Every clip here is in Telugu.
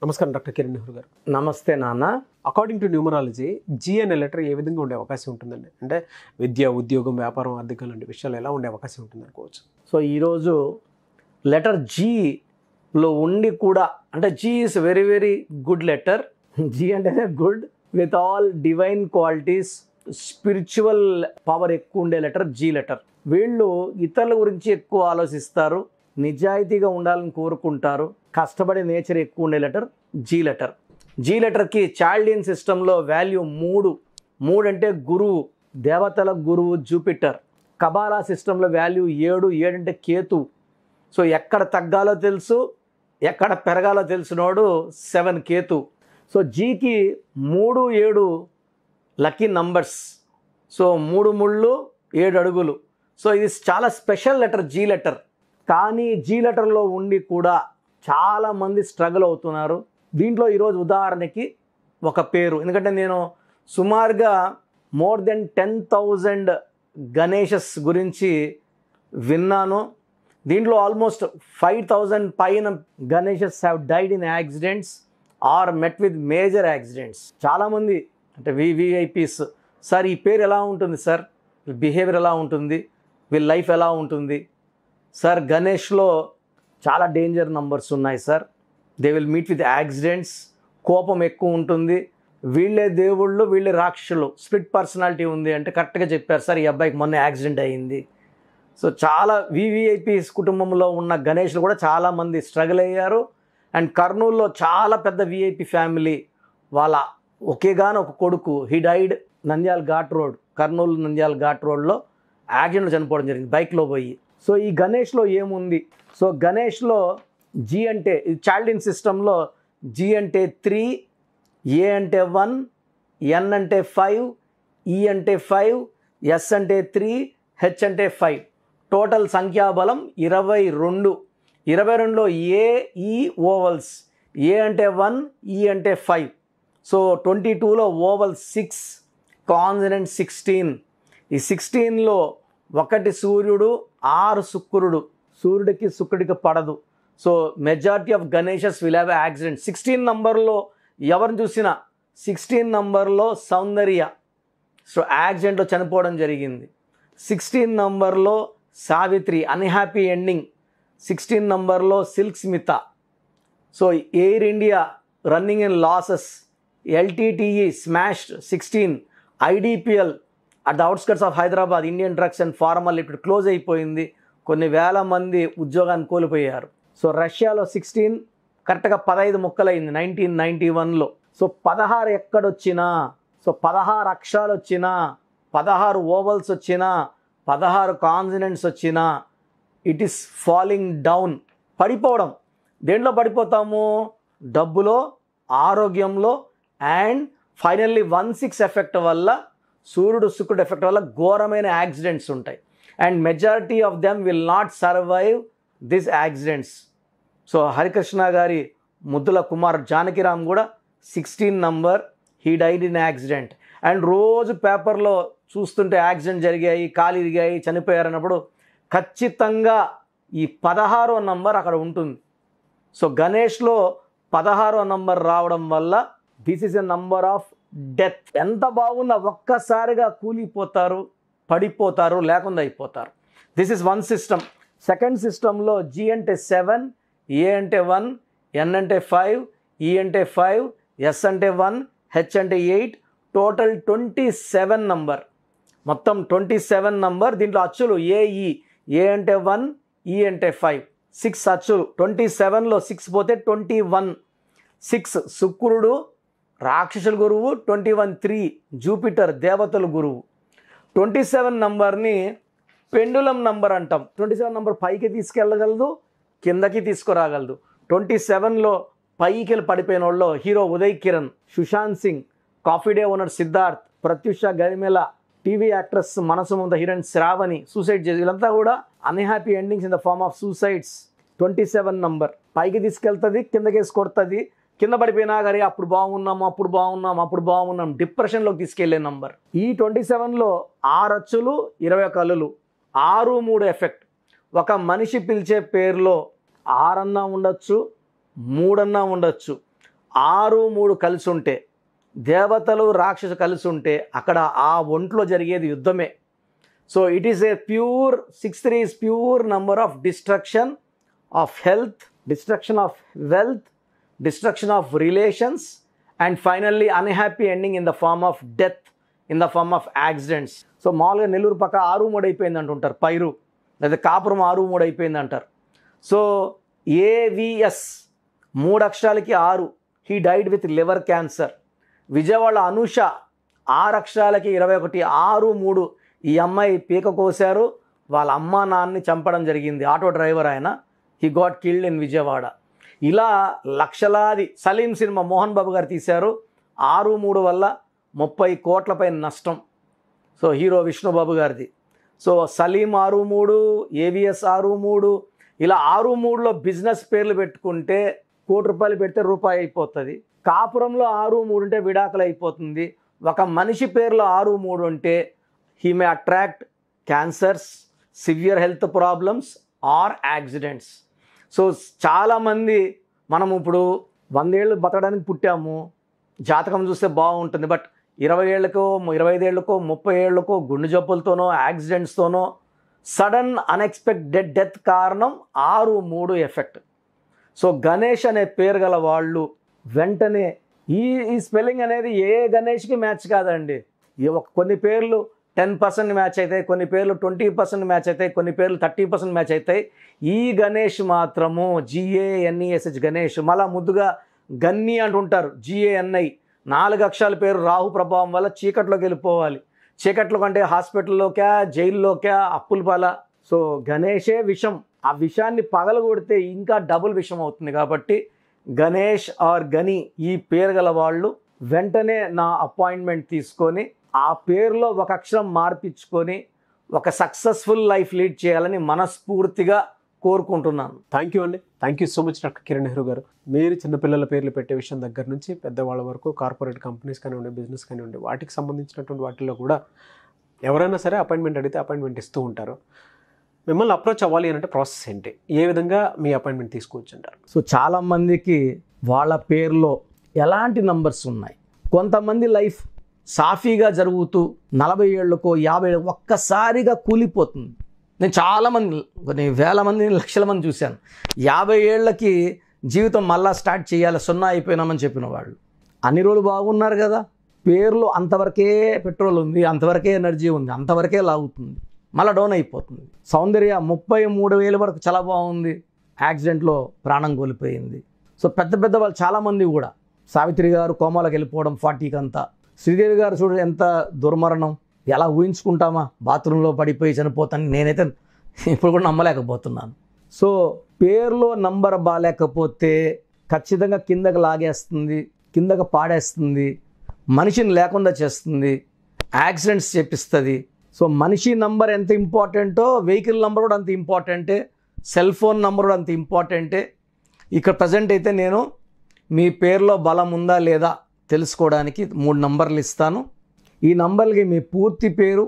నమస్కారం డాక్టర్ కిరణ్ నెహ్రూ గారు. నమస్తే నాన్న. అకార్డింగ్ టు న్యూమరాలజీ జీ అనే లెటర్ ఏ విధంగా ఉండే అవకాశం ఉంటుందండి? అంటే విద్య, ఉద్యోగం, వ్యాపారం, ఆర్థికం లాంటి విషయాలు ఎలా ఉండే అవకాశం ఉంటుంది అనుకోవచ్చు? సో ఈరోజు లెటర్ జీలో ఉండి కూడా, అంటే G is very very good letter. G అంటేనే good with all divine qualities, spiritual power ఎక్కువ ఉండే లెటర్ జీ లెటర్. వీళ్ళు ఇతరుల గురించి ఎక్కువ ఆలోచిస్తారు, నిజాయితీగా ఉండాలని కోరుకుంటారు, కష్టపడే నేచర్ ఎక్కువ ఉండే లెటర్ జీ లెటర్. జీ లెటర్కి చాల్డియన్ సిస్టంలో వాల్యూ 3 అంటే గురువు, దేవతల గురువు జూపిటర్. కబాలా సిస్టంలో వాల్యూ 7 అంటే కేతు. సో ఎక్కడ తగ్గాలో తెలుసు, ఎక్కడ పెరగాలో తెలిసినోడు 7 కేతు. సో జీకి 3, 7 లక్కీ నంబర్స్. సో 3 ముళ్ళు 7 అడుగులు. సో ఇది చాలా స్పెషల్ లెటర్ జీ లెటర్. కానీ జీ లెటర్లో ఉండి కూడా చాలామంది స్ట్రగుల్ అవుతున్నారు. దీంట్లో ఈరోజు ఉదాహరణకి ఒక పేరు, ఎందుకంటే నేను సుమారుగా మోర్ దెన్ 10,000 గణేషస్ గురించి విన్నాను. దీంట్లో ఆల్మోస్ట్ 5,000 పైన Ganeshas have died in accidents or met with major accidents. చాలామంది అంటే వివిఐపీస్, సార్ ఈ పేరు ఎలా ఉంటుంది సార్, బిహేవియర్ ఎలా ఉంటుంది, వీళ్ళ లైఫ్ ఎలా ఉంటుంది సార్, గణేష్లో చాలా డేంజర్ నంబర్స్ ఉన్నాయి sir, they will meet with accidents, కోపం ఎక్కువ ఉంటుంది, వీళ్ళే దేవుళ్ళు వీళ్ళే రాక్షసులు, స్ప్లిట్ పర్సనాలిటీ ఉంది అంటే కరెక్ట్గా చెప్పారు సార్, ఈ అబ్బాయికి మొన్న యాక్సిడెంట్ అయ్యింది. సో చాలా వివిఐపీస్ కుటుంబంలో ఉన్న గణేష్లు కూడా చాలామంది స్ట్రగుల్ అయ్యారు. అండ్ కర్నూలులో చాలా పెద్ద విఐపి ఫ్యామిలీ, వాళ్ళ ఒకేగాని ఒక కొడుకు he died Nandyal ghat road, Kurnool Nandyal ghat రోడ్లో యాక్సిడెంట్లో చనిపోవడం జరిగింది బైక్లో పోయి. సో ఈ గణేష్లో ఏముంది? సో గణేష్లో జీ అంటే చాల్డియన్ సిస్టంలో జీ అంటే 3, ఏ అంటే 1, ఎన్ అంటే 5, ఈ అంటే 5, ఎస్ అంటే 3, హెచ్ అంటే 5. టోటల్ సంఖ్యాబలం 22. 22లో ఏ, ఈ ఓవల్స్, ఏ అంటే 1, ఈ అంటే 5. సో 22లో ఓవల్ 6, కాన్సనెంట్ 16. ఈ 16లో 1 సూర్యుడు, 6 శుక్రుడు. సూర్యుడికి శుక్రుడికి పడదు. So majority of Ganesha's will have accident. 16 నంబర్లో ఎవరిని చూసినా 16 నంబర్లో సౌందర్య సో యాక్సిడెంట్లో చనిపోవడం జరిగింది. 16 నంబర్లో సావిత్రి అన్హ్యాపీ ఎండింగ్. 16 నంబర్లో Silk Smitha. So Air India running in losses. LTTE smashed 16. IDPL at the outskirts of Hyderabad, Indian drugs and pharma limited closed అయిపోయింది. కొన్ని వేల మంది ఉద్యోగాన్ని కోల్పోయారు. సో రష్యాలో 16 కరెక్ట్గా 15 ముక్కలైంది 1991లో. సో 16 ఎక్కడొచ్చినా, సో 16 అక్షరాలు వచ్చినా, 16 ఓవల్స్ వచ్చినా, 16 కాన్సనెంట్స్ వచ్చినా ఇట్ ఈస్ ఫాలింగ్ డౌన్, పడిపోవడం. దేంట్లో పడిపోతాము? డబ్బులో, ఆరోగ్యంలో, అండ్ ఫైనల్లీ 1/6 ఎఫెక్ట్ వల్ల, సూర్యుడు శుక్రుడు ఎఫెక్ట్ వల్ల ఘోరమైన యాక్సిడెంట్స్ ఉంటాయి. And majority of them will not survive this accidents. So Harikrishna గారి ముద్దుల కుమార్ జానకిరామ్ కూడా 16 number, he died in accident. And రోజు పేపర్లో చూస్తుంటే యాక్సిడెంట్ జరిగాయి, కాలు ఇరిగాయి, చనిపోయారన్నప్పుడు ఖచ్చితంగా ఈ 16వ నంబర్ అక్కడ ఉంటుంది. సో గణేష్లో 16వ నంబర్ రావడం వల్ల this is a number of death. ఎంత బాగున్నా ఒక్కసారిగా కూలిపోతారు, పడిపోతారు, లేకుండా అయిపోతారు. This is one system. Second సిస్టంలో జీ అంటే 7, ఏ అంటే 1, ఎన్ అంటే 5, ఈ అంటే 5, ఎస్ అంటే 1, హెచ్ అంటే 8. Total 27 number. మొత్తం 27 నంబర్. దీంట్లో అచ్చులు ఏఈ, ఏ అంటే 1, ఈ అంటే 5, 6 అచ్చులు. 27లో 6 పోతే 21. 6 శుక్రుడు రాక్షసుల గురువు, 21 3 జూపిటర్ దేవతల గురువు. 27 నంబర్ని పెండులం నంబర్ అంటాం. 27 నంబర్ పైకి తీసుకెళ్ళగలదు, కిందకి తీసుకురాగలదు. 27లో పైకి వెళ్ళి పడిపోయిన వాళ్ళు hero Uday Kiran, Sushant Singh, coffee day owner Siddharth, Pratyusha Garimella, TV actress మనసు ముంద హీరోయిన్ శ్రావణి సూసైడ్ చేసి, వీళ్ళంతా కూడా unhappy endings in the form of suicides. 27 number పైకి తీసుకెళ్తుంది, కిందకేసి కొడుతుంది. కింద పడిపోయినా కానీ అప్పుడు బాగున్నాం డిప్రెషన్లోకి తీసుకెళ్లే నంబర్. ఈ 27లో 6 అచ్చులు, 21 కళ్ళులు, 6, 3 ఎఫెక్ట్. ఒక మనిషి పిలిచే పేరులో 6 అన్నా ఉండొచ్చు, 3 అన్నా ఉండొచ్చు. 6 3 కలిసి ఉంటే, దేవతలు రాక్షసు కలిసి ఉంటే అక్కడ ఆ ఒంట్లో జరిగేది యుద్ధమే. So it is a pure 6 3 is pure number of destruction of health, destruction of wealth, destruction of relations and finally unhappy ending in the form of death, in the form of accidents. So మామూలుగా నెల్లూరు పక్క 6 3 అయిపోయింది అంటుంటారు, పైరు లేదా కాపురం 6 3 అయిపోయింది అంటారు. So AVS 3 అక్షరాలకి 6, he died with liver cancer. Vijayawada Anusha 6 అక్షరాలకి 21, 6 3 ఈ అమ్మాయి పీక కోశారు, వాళ్ళ అమ్మా నాన్నని చంపడం జరిగింది. ఆటో డ్రైవర్ ఆయన, he got killed in Vijayawada. ఇలా లక్షలాది. సలీం సినిమా మోహన్ బాబు గారు తీశారు, 6 3 వల్ల 30 కోట్ల పైన నష్టం. సో హీరో విష్ణుబాబు గారిది. సో సలీం 6 3, ఏవిఎస్ 6 3, ఇలా 6 3లో బిజినెస్ పేర్లు పెట్టుకుంటే ₹1 పెడితే రూపాయి అయిపోతుంది. కాపురంలో 6 3 ఉంటే విడాకులు అయిపోతుంది. ఒక మనిషి పేరులో 6 3 ఉంటే he may attract cancers, severe health problems or accidents. So చాలామంది మనం ఇప్పుడు 100 ఏళ్ళు బతకడానికి పుట్టాము, జాతకం చూస్తే బాగుంటుంది, బట్ 20 ఏళ్ళకో 25 ఏళ్ళకో 30 ఏళ్ళకో గుండె జబ్బులతోనో యాక్సిడెంట్స్తోనో సడన్ అన్ఎక్స్పెక్టెడ్ డెత్ కారణం 6 3 ఎఫెక్ట్. సో గణేష్ అనే పేరు గల వాళ్ళు వెంటనే ఈ స్పెల్లింగ్ అనేది ఏ గణేష్కి మ్యాచ్ కాదండి. కొన్ని పేర్లు 10% మ్యాచ్ అవుతాయి, కొన్ని పేర్లు 20% మ్యాచ్ అవుతాయి, కొన్ని పేర్లు 30% మ్యాచ్ అవుతాయి. ఈ గణేష్ మాత్రము GANESH గణేష్. మళ్ళా ముద్దుగా గన్ని అంటుంటారు, GANI. 4 అక్షరాల పేరు రాహు ప్రభావం వల్ల చీకట్లోకి వెళ్ళిపోవాలి. చీకట్లో కంటే హాస్పిటల్లోకా, జైల్లోకా, అప్పుల పాల. సో గణేషే విషం. ఆ విషాన్ని పగలగొడితే ఇంకా డబుల్ విషం అవుతుంది. కాబట్టి గణేష్ ఆర్ గని ఈ పేరు గల వాళ్ళు వెంటనే నా అపాయింట్మెంట్ తీసుకొని ఆ పేరులో ఒక అక్షరం మార్పించుకొని ఒక సక్సెస్ఫుల్ లైఫ్ లీడ్ చేయాలని మనస్ఫూర్తిగా కోరుకుంటున్నాను. థ్యాంక్ యూ అండి. Thank you so much doctor Kiran Nehru గారు. మీరు చిన్నపిల్లల పేర్లు పెట్టే విషయం దగ్గర నుంచి పెద్దవాళ్ళ వరకు కార్పొరేట్ కంపెనీస్ కానివ్వండి, బిజినెస్ కానివ్వండి, వాటికి సంబంధించినటువంటి వాటిల్లో కూడా ఎవరైనా సరే అపాయింట్మెంట్ అడిగితే అపాయింట్మెంట్ ఇస్తూ ఉంటారు. మిమ్మల్ని అప్రోచ్ అవ్వాలి అంటే ప్రాసెస్ ఏంటి, ఏ విధంగా మీ అపాయింట్మెంట్ తీసుకోవచ్చు అంటారు? సో చాలామందికి వాళ్ళ పేరులో ఎలాంటి నంబర్స్ ఉన్నాయి. కొంతమంది లైఫ్ సాఫీగా జరుగుతూ 40 ఏళ్ళకో 50 ఏళ్ళకో ఒక్కసారిగా కూలిపోతుంది. నేను చాలామంది, కొన్ని వేల మంది, లక్షల మంది చూశాను. 50 ఏళ్ళకి జీవితం మళ్ళా స్టార్ట్ చేయాలి, 0 అయిపోయినామని చెప్పిన వాళ్ళు. అన్ని రోజులు బాగున్నారు కదా, పేరులో అంతవరకే పెట్రోల్ ఉంది, అంతవరకే ఎనర్జీ ఉంది, అంతవరకే లాగుతుంది, మళ్ళీ డౌన్ అయిపోతుంది. సౌందర్య 33,000 వరకు చాలా బాగుంది, యాక్సిడెంట్లో ప్రాణం కోల్పోయింది. సో పెద్ద పెద్ద వాళ్ళు చాలామంది కూడా, సావిత్రి గారు కోమాలకు వెళ్ళిపోవడం 40కి అంతా, శ్రీదేవి గారు చూడ ఎంత దుర్మరణం, ఎలా ఊహించుకుంటామా, బాత్రూంలో పడిపోయి చనిపోతాను. నేనైతే ఇప్పుడు కూడా నమ్మలేకపోతున్నాను. సో పేరులో నంబర్ బాగాలేకపోతే ఖచ్చితంగా కిందకి లాగేస్తుంది, కిందకి పాడేస్తుంది, మనిషిని లేకుండా చేస్తుంది, యాక్సిడెంట్స్ చేపిస్తుంది. సో మనిషి నంబర్ ఎంత ఇంపార్టెంటో వెహికల్ నంబర్ కూడా అంత ఇంపార్టెంటే, సెల్ ఫోన్ నంబర్ కూడా అంత ఇంపార్టెంటే. ఇక్కడ ప్రజెంట్ అయితే నేను మీ పేరులో బలం ఉందా లేదా తెలుసుకోవడానికి 3 నంబర్లు ఇస్తాను. ఈ నంబర్లకి మీ పూర్తి పేరు,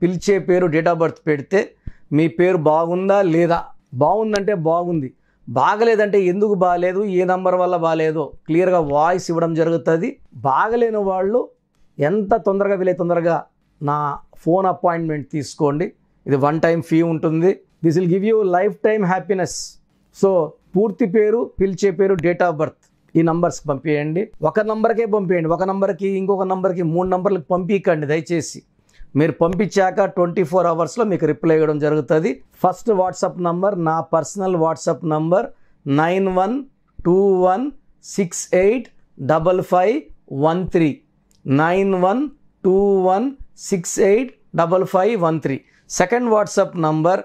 పిలిచే పేరు, డేట్ ఆఫ్ బర్త్ పెడితే మీ పేరు బాగుందా లేదా, బాగుందంటే బాగుంది, బాగలేదంటే ఎందుకు బాగలేదు, ఏ నంబర్ వల్ల బాగలేదో క్లియర్గా వాయిస్ ఇవ్వడం జరుగుతుంది. బాగలేని వాళ్ళు ఎంత తొందరగా వీలైతే తొందరగా నా ఫోన్ అపాయింట్మెంట్ తీసుకోండి. ఇది 1 టైం ఫీ ఉంటుంది. This will give you life time happiness. So పూర్తి పేరు, పిలిచే పేరు, డేట్ ఆఫ్ బర్త్ ఈ నంబర్స్కి పంపించండి. ఒక నంబర్కే పంపించండి, ఒక నంబర్కి ఇంకొక నంబర్కి 3 నంబర్లకు పంపించండి దయచేసి. మీరు పంపించాక 24 అవర్స్లో మీకు రిప్లై ఇవ్వడం జరుగుతుంది. ఫస్ట్ వాట్సాప్ నంబర్ నా personal WhatsApp number 9121685513 9121685513. Second WhatsApp number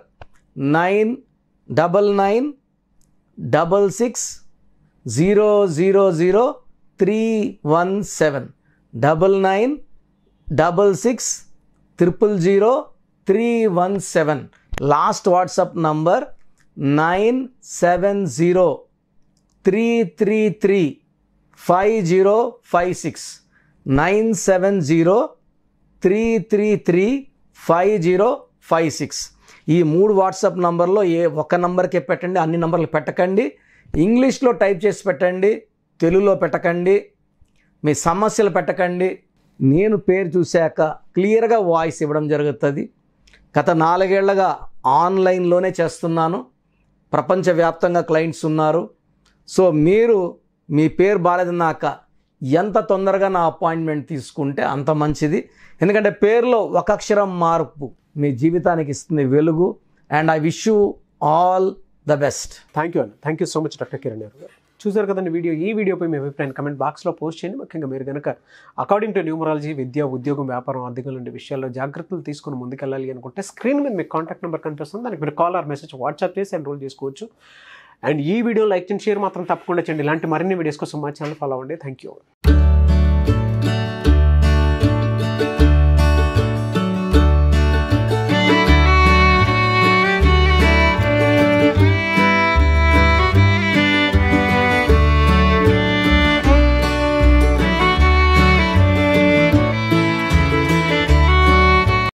9966000317 9966000317. Last WhatsApp number 9703335056 9703335056. ఈ 3 వాట్సాప్ నంబర్లో ఏ ఒక్క నంబర్కే పెట్టండి, అన్ని నంబర్లు పెట్టకండి. ఇంగ్లీష్లో టైప్ చేసి పెట్టండి, తెలుగులో పెట్టకండి, మీ సమస్యలు పెట్టకండి. నేను పేరు చూశాక క్లియర్గా వాయిస్ ఇవ్వడం జరుగుతుంది. గత 4 ఏళ్లుగా ఆన్లైన్లోనే చేస్తున్నాను. ప్రపంచవ్యాప్తంగా క్లయింట్స్ ఉన్నారు. సో మీరు మీ పేరు బాలేదన్నాక ఎంత తొందరగా నా అపాయింట్మెంట్ తీసుకుంటే అంత మంచిది. ఎందుకంటే పేరులో ఒక అక్షరం మార్పు మీ జీవితానికి ఇస్తుంది వెలుగు. And I wish you all the best. Thank you అన్న. Thank you so much doctor Kiran Nehru గారు. చూసారు కదండి వీడియో. ఈ వీడియోపై మీ అభిప్రాయాన్ని కమెంట్ బాక్స్లో పోస్ట్ చేయండి. ముఖ్యంగా మీరు కనుక అకార్డింగ్ టు న్యూమరాలజీ, విద్య, ఉద్యోగం, వ్యాపారం, ఆర్థికం లాంటి విషయాల్లో జాగ్రత్తలు తీసుకుని ముందుకెళ్ళాలి అనుకుంటే స్క్రీన్ మీద మీకు కాంటాక్ట్ నెంబర్ కనిపిస్తుంది. దానికి మీరు కాల్ ఆర్ మెసేజ్ వాట్సాప్ చేసి ఎన్రోల్ చేసుకోవచ్చు. అండ్ ఈ వీడియో లైక్ చేయండి, షేర్ మాత్రం తప్పకుండా చేయండి. ఇలాంటి మరిన్ని వీడియోస్ కోసం మా ఛానల్ ఫాలో అవ్వండి. Thank you.